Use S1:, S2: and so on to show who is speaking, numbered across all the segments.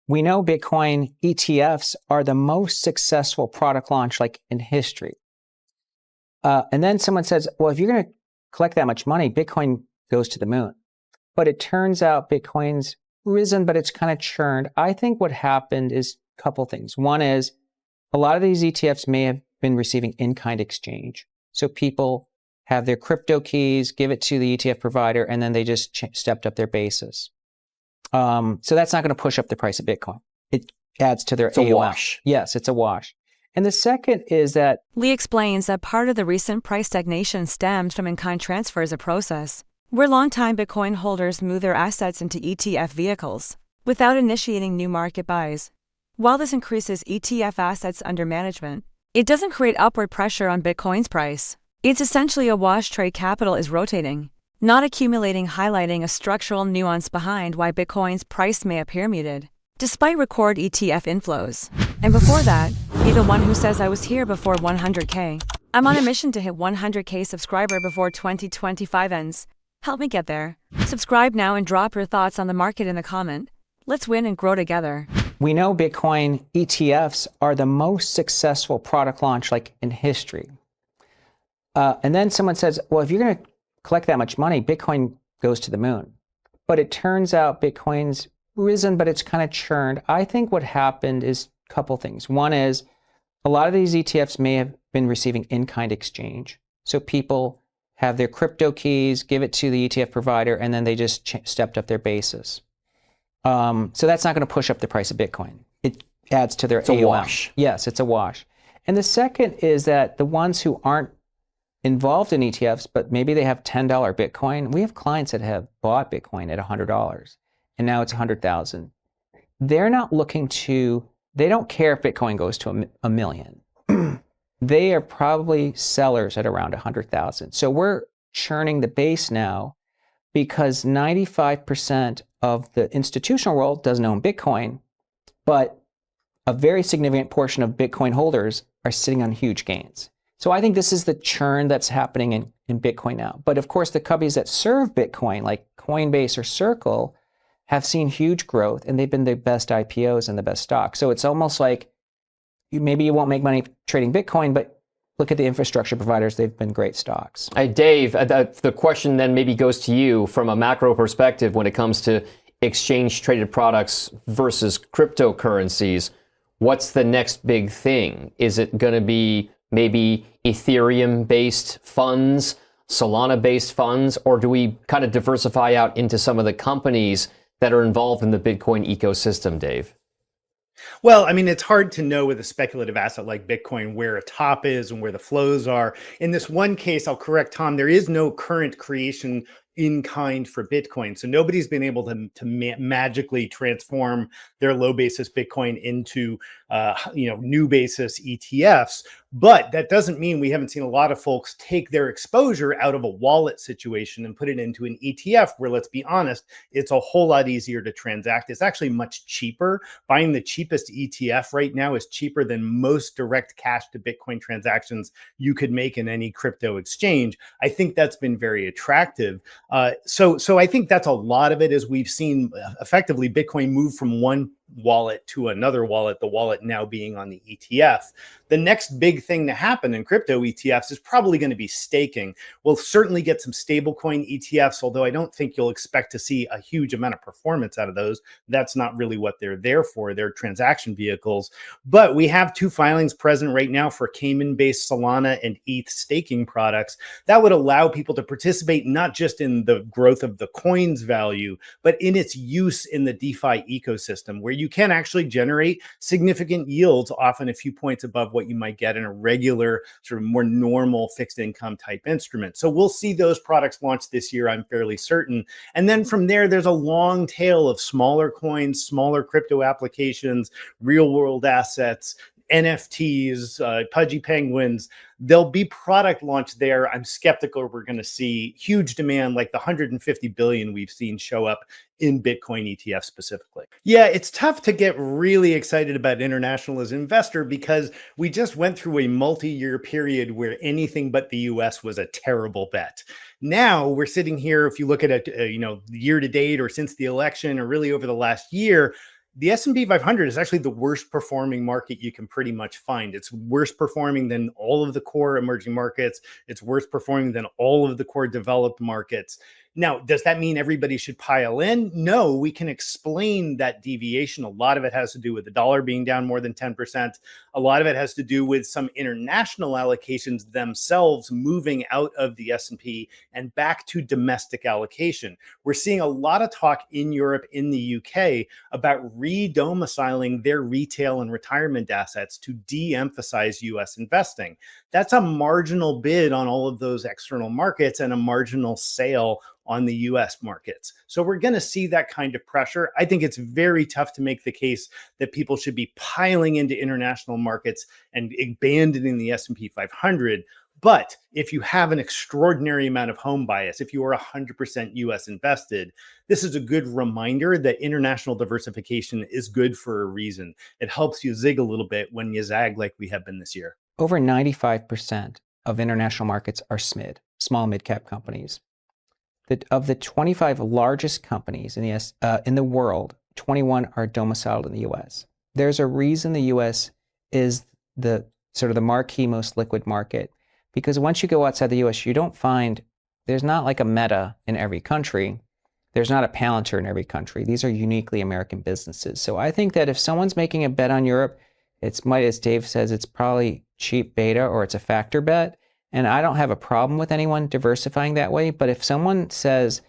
S1: We know Bitcoin ETFs are the most successful product launch like in history. And then someone says, well, if you're going to collect that much money, Bitcoin goes to the moon. But it turns out Bitcoin's risen, but it's kind of churned. I think what happened is a couple things. One is a lot of these ETFs may have been receiving in-kind exchange. So people have their crypto keys, give it to the ETF provider, and then they just stepped up their basis. So that's not going to push up the price of Bitcoin. It adds to their AUM.
S2: It's a wash.
S1: Yes, it's a wash. And the second is that
S3: Lee explains that part of the recent price stagnation stems from in-kind transfer as a process, where long-time Bitcoin holders move their assets into ETF vehicles without initiating new market buys. While this increases ETF assets under management, it doesn't create upward pressure on Bitcoin's price. It's essentially a wash. Trade capital is rotating, not accumulating, highlighting a structural nuance behind why Bitcoin's price may appear muted, despite record ETF inflows. And before that, be the one who says I was here before 100K. I'm on a mission to hit 100K subscriber before 2025 ends. Help me get there. Subscribe now and drop your thoughts on the market in the comment. Let's win and grow together.
S1: we know Bitcoin ETFs are the most successful product launch like in history. And then someone says, well, if you're going to collect that much money, Bitcoin goes to the moon. But it turns out Bitcoin's risen, but it's kind of churned. I think what happened is a couple things. One is a lot of these ETFs may have been receiving in-kind exchange. So people have their crypto keys, give it to the ETF provider, and then they just stepped up their basis. So that's not going to push up the price of Bitcoin. It adds to their AUM.
S2: It's a wash.
S1: Yes, it's a wash. And the second is that the ones who aren't involved in ETFs, but maybe they have $10 Bitcoin. We have clients that have bought Bitcoin at $100, and now it's 100,000. They're not looking to, they don't care if Bitcoin goes to a million. They are probably sellers at around 100,000. So we're churning the base now because 95% of the institutional world doesn't own Bitcoin, but a very significant portion of Bitcoin holders are sitting on huge gains. So I think this is the churn that's happening in Bitcoin now. But of course, the companies that serve Bitcoin, like Coinbase or Circle, have seen huge growth, and they've been the best IPOs and the best stocks. So it's almost like maybe you won't make money trading Bitcoin, but look at the infrastructure providers. They've been great stocks.
S2: Dave, the question then maybe goes to you from a macro perspective when it comes to exchange-traded products versus cryptocurrencies. What's the next big thing? Is it going to be maybe Ethereum-based funds, Solana-based funds, or do we kind of diversify out into some of the companies that are involved in the Bitcoin ecosystem, Dave?
S4: Well, I mean, it's hard to know with a speculative asset like Bitcoin where a top is and where the flows are. In this one case, I'll correct Tom, there is no current creation in kind for Bitcoin. So nobody's been able to magically transform their low basis Bitcoin into new basis ETFs. But that doesn't mean we haven't seen a lot of folks take their exposure out of a wallet situation and put it into an ETF where, let's be honest, it's a whole lot easier to transact. It's actually much cheaper. Buying the cheapest ETF right now is cheaper than most direct cash to Bitcoin transactions you could make in any crypto exchange. I think that's been very attractive. So I think that's a lot of it, as we've seen effectively Bitcoin move from one wallet to another wallet, the wallet now being on the ETF. The next big thing to happen in crypto ETFs is probably going to be staking. We'll certainly get some stablecoin ETFs, although I don't think you'll expect to see a huge amount of performance out of those. That's not really what they're there for. They're transaction vehicles. But we have two filings present right now for Cayman-based Solana and ETH staking products that would allow people to participate not just in the growth of the coin's value, but in its use in the DeFi ecosystem, where you can actually generate significant yields, often a few points above what you might get in a regular sort of more normal fixed income type instrument. So we'll see those products launch this year, I'm fairly certain. And then from there, there's a long tail of smaller coins, smaller crypto applications, real world assets, NFTs, pudgy penguins. There'll be product launch there. I'm skeptical we're going to see huge demand like the 150 billion we've seen show up in Bitcoin ETF specifically. Yeah, it's tough to get really excited about international as an investor because we just went through a multi-year period where anything but the US was a terrible bet. Now we're sitting here, if you look at it, year to date or since the election or really over the last year, The S&P 500 is actually the worst performing market you can pretty much find. It's worse performing than all of the core emerging markets. It's worse performing than all of the core developed markets. Now, does that mean everybody should pile in? No, we can explain that deviation. A lot of it has to do with the dollar being down more than 10%. A lot of it has to do with some international allocations themselves moving out of the S&P and back to domestic allocation. We're seeing a lot of talk in Europe, in the UK, about re-domiciling their retail and retirement assets to de-emphasize US investing. That's a marginal bid on all of those external markets and a marginal sale on the US markets. So we're going to see that kind of pressure. I think it's very tough to make the case that people should be piling into international markets and abandoning the S&P 500. But if you have an extraordinary amount of home bias, if you are 100% US invested, this is a good reminder that international diversification is good for a reason. It helps you zig a little bit when you zag like we have been this year.
S1: Over 95% of international markets are SMID, small mid-cap companies. Of the 25 largest companies in the world, 21 are domiciled in the US. There's a reason the US is the sort of the marquee, most liquid market, because once you go outside the US, you don't find, there's not like a Meta in every country. There's not a Palantir in every country. These are uniquely American businesses. So I think that if someone's making a bet on Europe, as Dave says, it's probably cheap beta or it's a factor bet. And I don't have a problem with anyone diversifying that way. But if someone says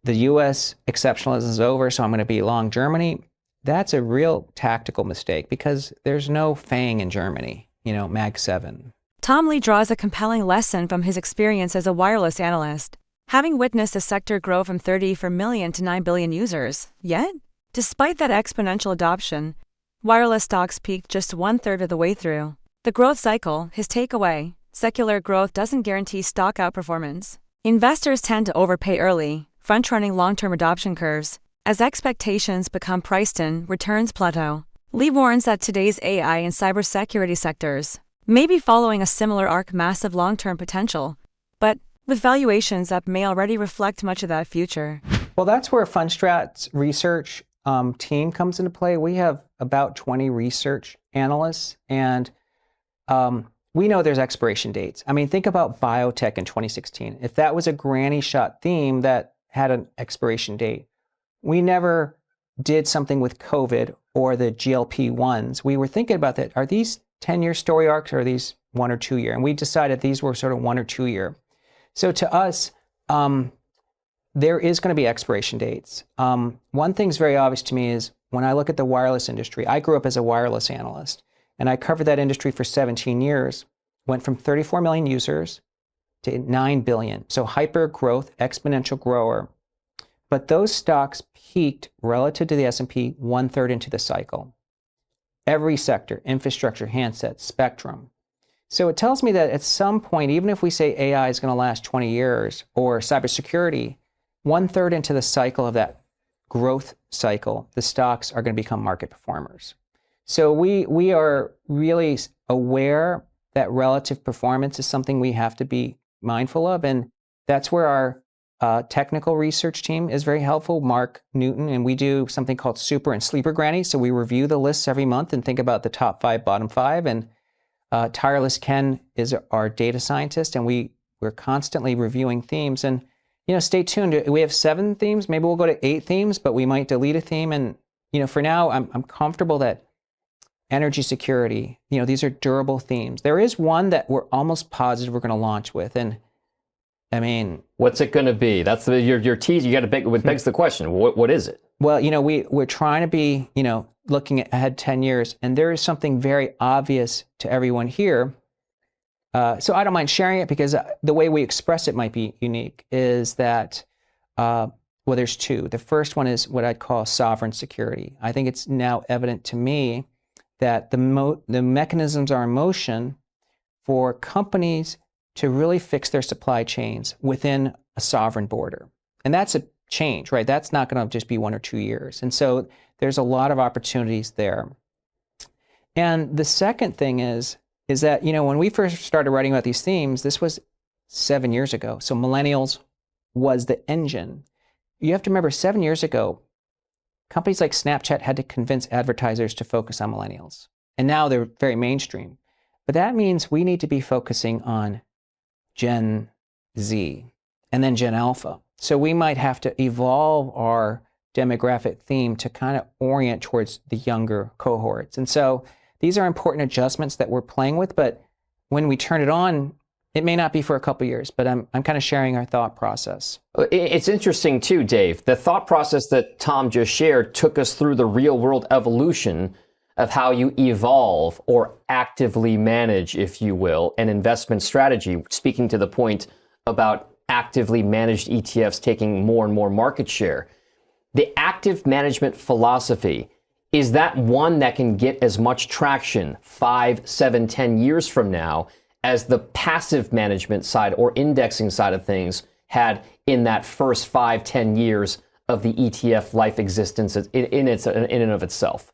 S1: the US exceptionalism is over, so I'm going to be long Germany, that's a real tactical mistake because there's no FANG in Germany, Mag 7.
S3: Tom Lee draws a compelling lesson from his experience as a wireless analyst, having witnessed the sector grow from 34 million to 9 billion users. Yet, despite that exponential adoption, wireless stocks peaked just 1/3 of the way through the growth cycle. His takeaway: secular growth doesn't guarantee stock outperformance. Investors tend to overpay early, front-running long-term adoption curves. As expectations become priced in, returns plateau. Lee warns that today's AI and cybersecurity sectors may be following a similar arc, massive long-term potential, but with valuations that may already reflect much of that future.
S1: Well, that's where Fundstrat's research team comes into play. We have about 20 research analysts, and we know there's expiration dates. I mean, think about biotech in 2016. If that was a granny shot theme that had an expiration date, we never did something with COVID or the GLP-1s. We were thinking about that. Are these 10-year story arcs or are these 1 or 2 year? And we decided these were sort of 1 or 2 year. So to us, there is going to be expiration dates. One thing's very obvious to me is when I look at the wireless industry, I grew up as a wireless analyst. And I covered that industry for 17 years, went from 34 million users to 9 billion. So hyper growth, exponential grower. But those stocks peaked relative to the S&P 1/3 into the cycle. Every sector, infrastructure, handsets, spectrum. So it tells me that at some point, even if we say AI is going to last 20 years or cybersecurity, 1/3 into the cycle of that growth cycle, the stocks are going to become market performers. So we are really aware that relative performance is something we have to be mindful of. And that's where our technical research team is very helpful, Mark Newton, and we do something called super and sleeper granny. So we review the lists every month and think about the top 5, bottom 5. And Tireless Ken is our data scientist, and we're constantly reviewing themes. And stay tuned. We have 7 themes. Maybe we'll go to 8 themes, but we might delete a theme. And for now, I'm comfortable that energy security, these are durable themes. There is one that we're almost positive we're going to launch with, and I mean,
S2: what's it going to be? That's your tease. You got to it begs the question. What is it?
S1: Well, we're trying to be looking ahead 10 years, and there is something very obvious to everyone here. So I don't mind sharing it because the way we express it might be unique. Is that there's 2. The first one is what I'd call sovereign security. I think it's now evident to me that the mechanisms are in motion for companies to really fix their supply chains within a sovereign border. And that's a change, right? That's not going to just be 1 or 2 years. And so there's a lot of opportunities there. And the second thing is that, when we first started writing about these themes, this was 7 years ago. So millennials was the engine. You have to remember 7 years ago, companies like Snapchat had to convince advertisers to focus on millennials. And now they're very mainstream. But that means we need to be focusing on Gen Z and then Gen Alpha. So we might have to evolve our demographic theme to kind of orient towards the younger cohorts. And so these are important adjustments that we're playing with, but when we turn it on, it may not be for a couple of years, but I'm kind of sharing our thought process.
S2: It's interesting too, Dave. The thought process that Tom just shared took us through the real world evolution of how you evolve or actively manage, if you will, an investment strategy, speaking to the point about actively managed ETFs taking more and more market share. The active management philosophy, is that one that can get as much traction 5, 7, 10 years from now as the passive management side or indexing side of things had in that first 5, 10 years of the ETF life existence in and of itself?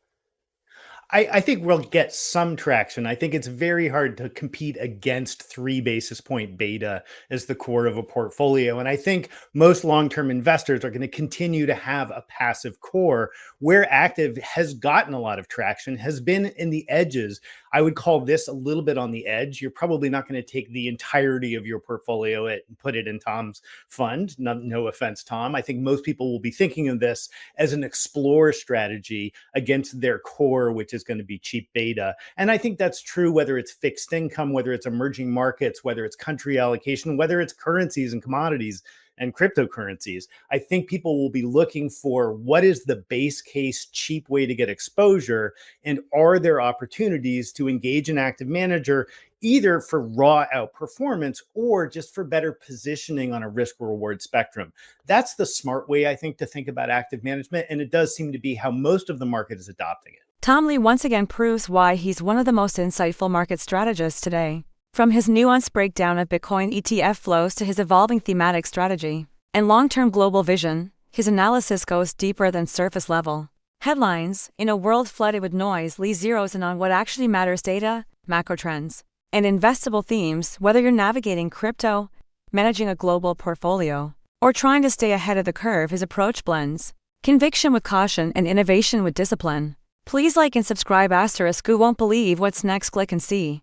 S4: I think we'll get some traction. I think it's very hard to compete against 3 basis point beta as the core of a portfolio. And I think most long-term investors are going to continue to have a passive core. Where active has gotten a lot of traction has been in the edges. I would call this a little bit on the edge. You're probably not going to take the entirety of your portfolio and put it in Tom's fund. No offense, Tom. I think most people will be thinking of this as an explore strategy against their core, which is going to be cheap beta. And I think that's true whether it's fixed income, whether it's emerging markets, whether it's country allocation, whether it's currencies and commodities and cryptocurrencies. I think people will be looking for what is the base case cheap way to get exposure, and are there opportunities to engage an active manager either for raw outperformance or just for better positioning on a risk reward spectrum. That's the smart way, I think, to think about active management, and it does seem to be how most of the market is adopting it.
S3: Tom Lee once again proves why he's one of the most insightful market strategists today. From his nuanced breakdown of Bitcoin ETF flows to his evolving thematic strategy and long-term global vision, his analysis goes deeper than surface level. Headlines: in a world flooded with noise, Lee zeroes in on what actually matters: data, macro trends, and investable themes. Whether you're navigating crypto, managing a global portfolio, or trying to stay ahead of the curve, his approach blends conviction with caution and innovation with discipline. Please like and subscribe. ***, who won't believe what's next? Click and see.